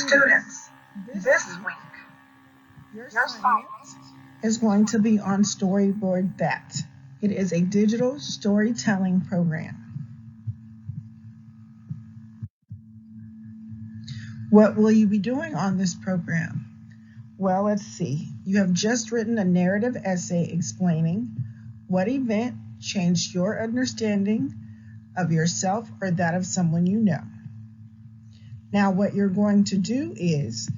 Students, this week, your assignment is going to be on Storyboardthat. It is a digital storytelling program. What will you be doing on this program? Well, let's see. You have just written a narrative essay explaining what event changed your understanding of yourself or that of someone you know. Now, what you're going to do is,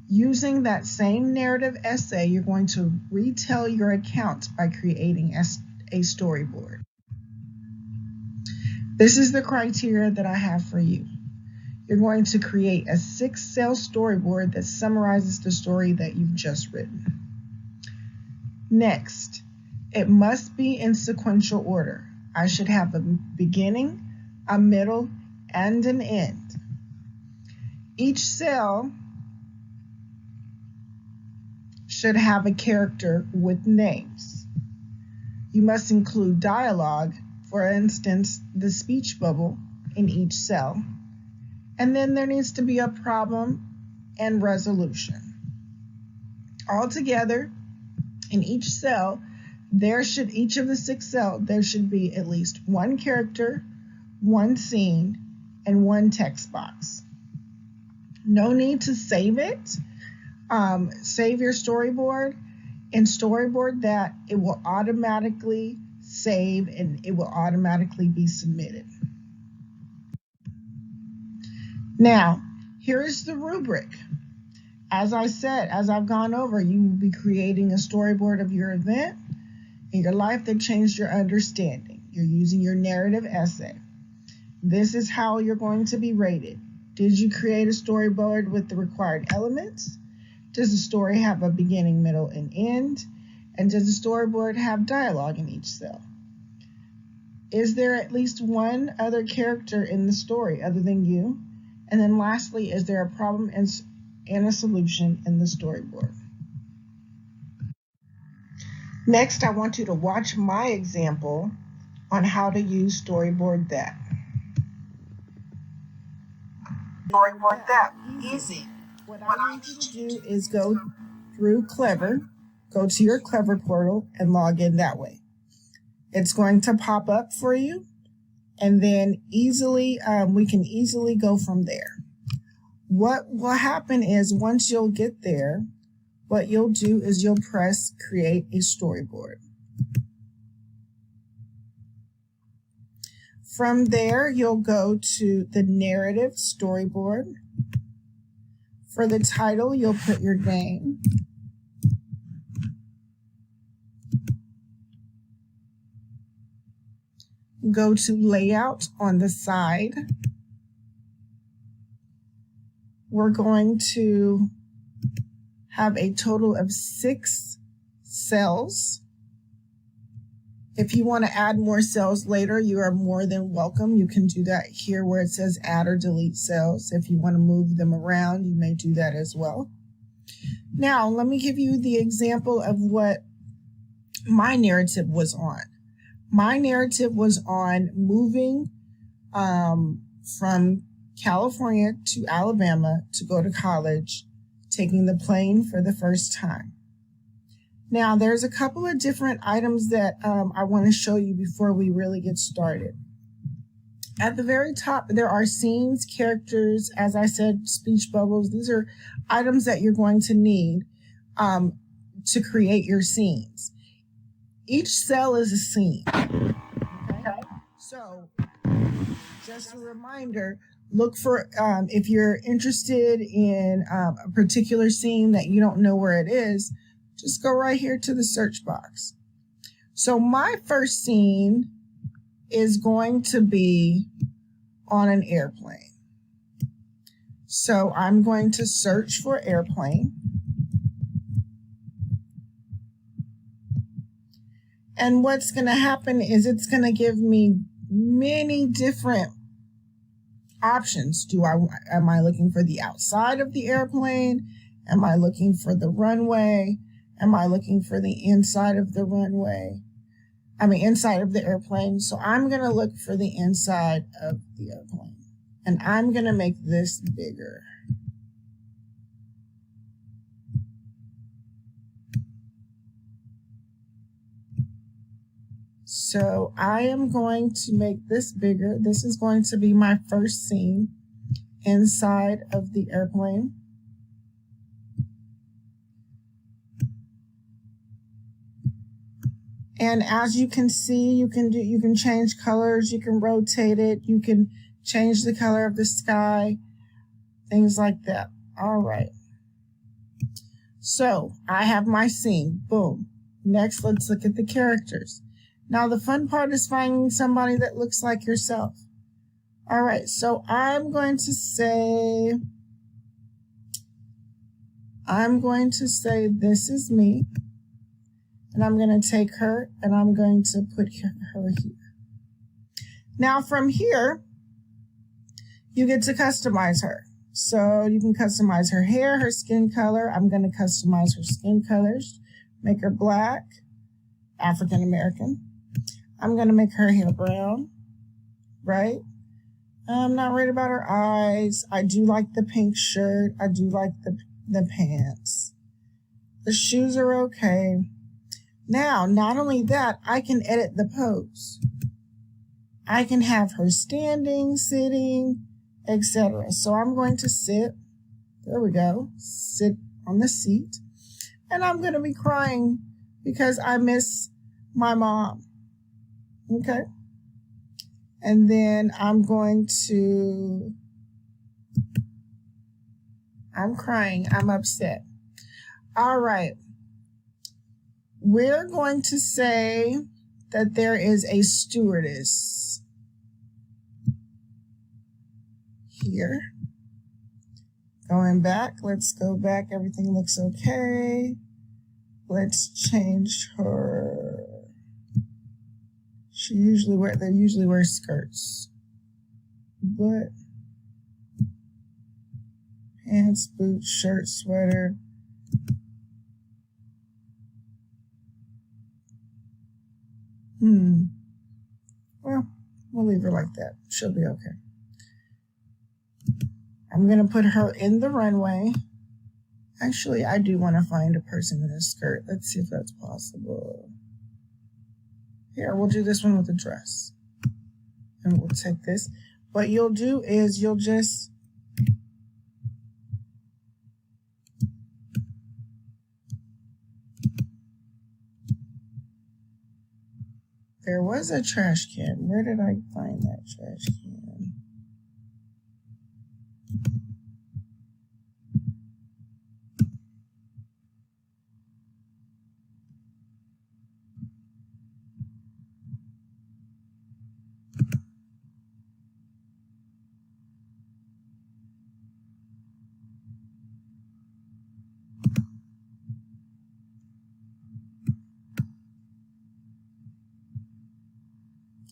using that same narrative essay, you're going to retell your account by creating a storyboard. This is the criteria that I have for you. You're going to create a 6-cell storyboard that summarizes the story that you've just written. Next, it must be in sequential order. I should have a beginning, a middle, and an end. Each cell should have a character with names. You must include dialogue, for instance, the speech bubble in each cell. And then there needs to be a problem and resolution. Altogether, in each cell, each of the 6 cells, there should be at least one character, one scene, and one text box. No need to save it. Save your storyboard. In Storyboardthat, it will automatically save and it will automatically be submitted. Now, here is the rubric. As I said, as I've gone over, you will be creating a storyboard of your event in your life that changed your understanding. You're using your narrative essay. This is how you're going to be rated. Did you create a storyboard with the required elements? Does the story have a beginning, middle, and end? And does the storyboard have dialogue in each cell? Is there at least one other character in the story other than you? And then lastly, is there a problem and a solution in the storyboard? Next, I want you to watch my example on how to use Storyboardthat. Storyboardthat, easy. What I need you to do is go through Clever, go to your Clever portal and log in that way. It's going to pop up for you, and then we can easily go from there. What will happen is once you'll get there, what you'll do is you'll press Create a Storyboard. From there, you'll go to the narrative storyboard. For the title, you'll put your name. Go to layout on the side. We're going to have a total of 6 cells. If you want to add more cells later, you are more than welcome. You can do that here where it says add or delete cells. If you want to move them around, you may do that as well. Now, let me give you the example of what my narrative was on. My narrative was on moving from California to Alabama to go to college, taking the plane for the first time. Now, there's a couple of different items that I want to show you before we really get started. At the very top, there are scenes, characters, as I said, speech bubbles. These are items that you're going to need to create your scenes. Each cell is a scene. Okay? So, just a reminder, look for, if you're interested in a particular scene that you don't know where it is, just go right here to the search box. So my first scene is going to be on an airplane. So I'm going to search for airplane. And what's going to happen is it's going to give me many different options. Am I looking for the outside of the airplane? Am I looking for the runway? Am I looking for the inside of the runway? Inside of the airplane. So I'm going to look for the inside of the airplane. And I'm going to make this bigger. So I am going to make this bigger. This is going to be my first scene inside of the airplane. And as you can see, you can change colors, you can rotate it, you can change the color of the sky, things like that. All right. So I have my scene. Boom. Next, let's look at the characters. Now, the fun part is finding somebody that looks like yourself. All right. So I'm going to say this is me. And I'm going to take her and I'm going to put her here. Now from here, you get to customize her. So you can customize her hair, her skin color. I'm going to customize her skin colors, make her black, African American. I'm going to make her hair brown, right? I'm not worried about her eyes. I do like the pink shirt. I do like the pants. The shoes are okay. Now, not only that, I can edit the pose. I can have her standing, sitting, etc. So I'm going to sit, there we go, sit on the seat. And I'm going to be crying because I miss my mom. Okay? And then I'm crying, I'm upset. All right. We're going to say that there is a stewardess here. Going back, let's go back. Everything looks okay. Let's change her. They usually wear skirts. But pants, boots, shirt, sweater. Well, we'll leave her like that. She'll be okay. I'm going to put her in the runway. Actually, I do want to find a person in a skirt. Let's see if that's possible. Here, we'll do this one with a dress. And we'll take this. What you'll do is you'll just there was a trash can. Where did I find that trash can?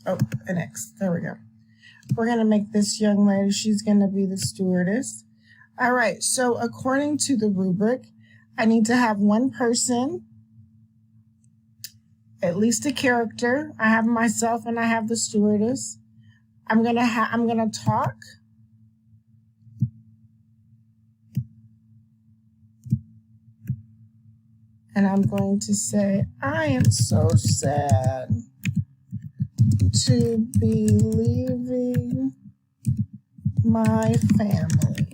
Oh, an X. There we go. We're going to make this young lady, she's going to be the stewardess. All right, so according to the rubric, I need to have one person, at least a character. I have myself and I have the stewardess. I'm going to talk. And I'm going to say, I am so sad to be leaving my family.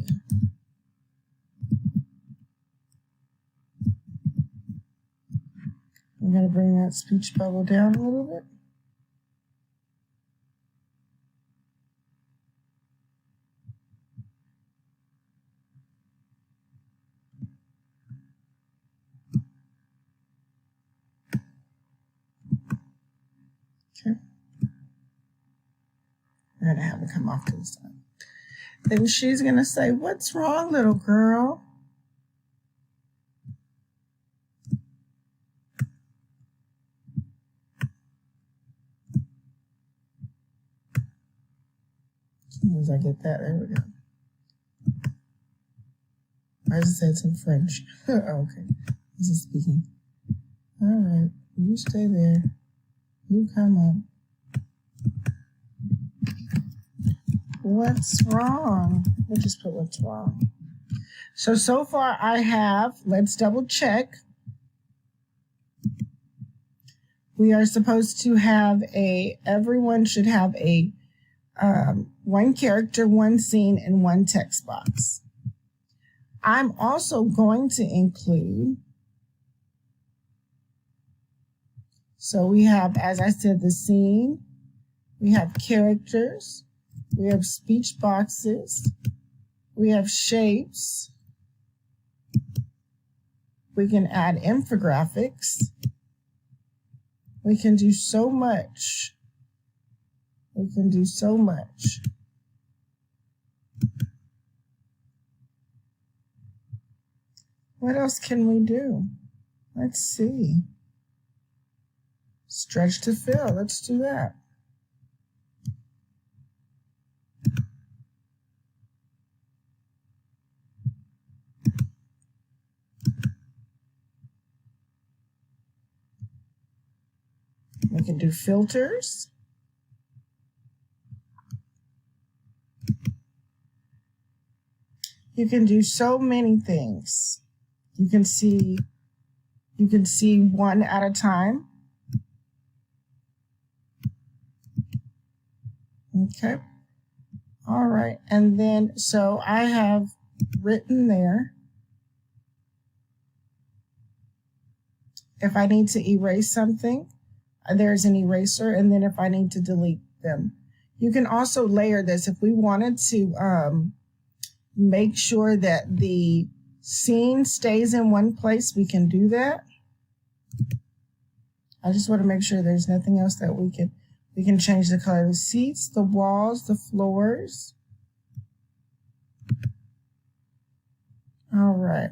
I'm going to bring that speech bubble down a little bit. Okay. We're going to have it come off to the side. Then she's going to say, "What's wrong, little girl?" As soon as I get that, there we go. I just said some French. Okay. This is speaking. All right. You stay there. You come up. What's wrong? We'll just put what's wrong. So far I have, let's double check. We are supposed to have everyone should have a one character, one scene, and one text box. I'm also going to include, so we have, as I said, the scene, we have characters, we have speech boxes, we have shapes, we can add infographics, we can do so much. We can do so much. What else can we do? Let's see. Stretch to fill. Let's do that. We can do filters. You can do so many things. You can see one at a time. Okay. All right. And then, so I have written there. If I need to erase something, there's an eraser. And then if I need to delete them, you can also layer this. If we wanted to make sure that the scene stays in one place, we can do that. I just want to make sure there's nothing else that we can change the color of the seats, the walls, the floors. All right.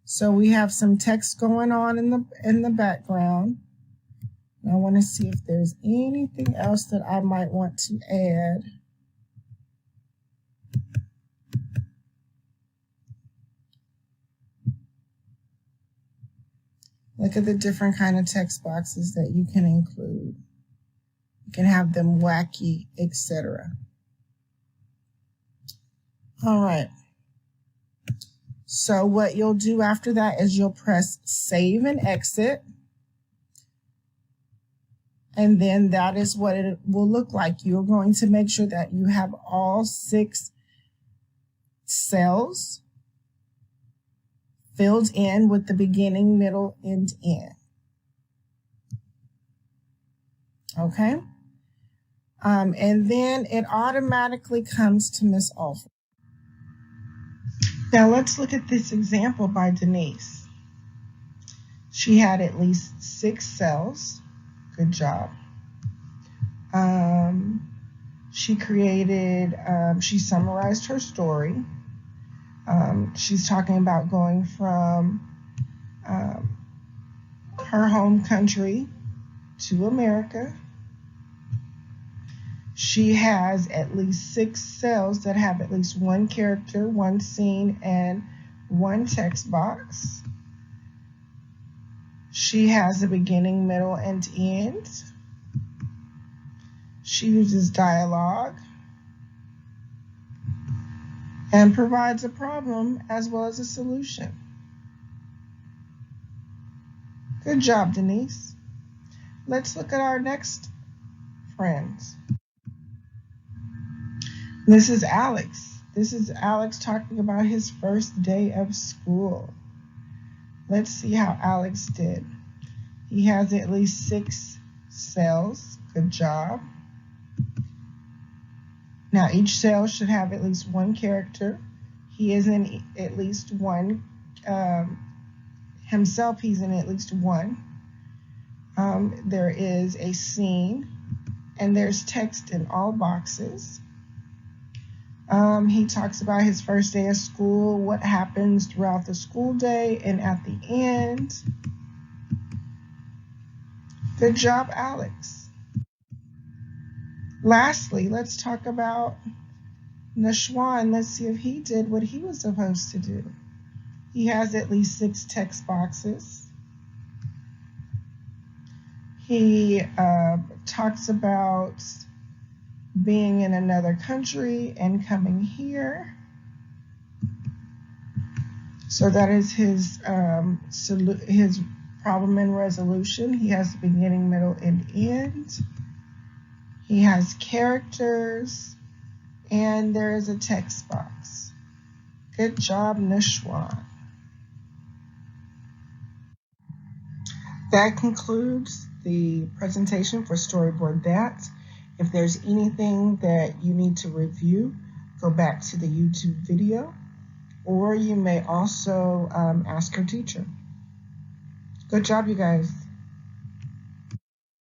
So we have some text going on in the background. I want to see if there's anything else that I might want to add. Look at the different kind of text boxes that you can include. You can have them wacky, etc. All right. So what you'll do after that is you'll press save and exit. And then that is what it will look like. You're going to make sure that you have all 6 cells filled in with the beginning, middle, and end. Okay? And then it automatically comes to Miss Alford. Now let's look at this example by Denise. She had at least 6 cells. Good job. She summarized her story. She's talking about going from her home country to America. She has at least 6 cells that have at least one character, one scene, and one text box. She has a beginning, middle, and end. She uses dialogue and provides a problem as well as a solution. Good job, Denise. Let's look at our next friends. This is Alex. This is Alex talking about his first day of school. Let's see how Alex did. He has at least 6 cells. Good job. Now each cell should have at least one character. He is in at least one. Himself, he's in at least one. There is a scene, and there's text in all boxes. He talks about his first day of school, what happens throughout the school day, and at the end. Good job, Alex. Lastly, let's talk about Nashwan. Let's see if he did what he was supposed to do. He has at least 6 text boxes. He talks about being in another country and coming here. So that is his problem and resolution. He has the beginning, middle, and end. He has characters, and there is a text box. Good job, Nishwan. That concludes the presentation for Storyboard That. If there's anything that you need to review, go back to the YouTube video, or you may also ask your teacher. Good job, you guys.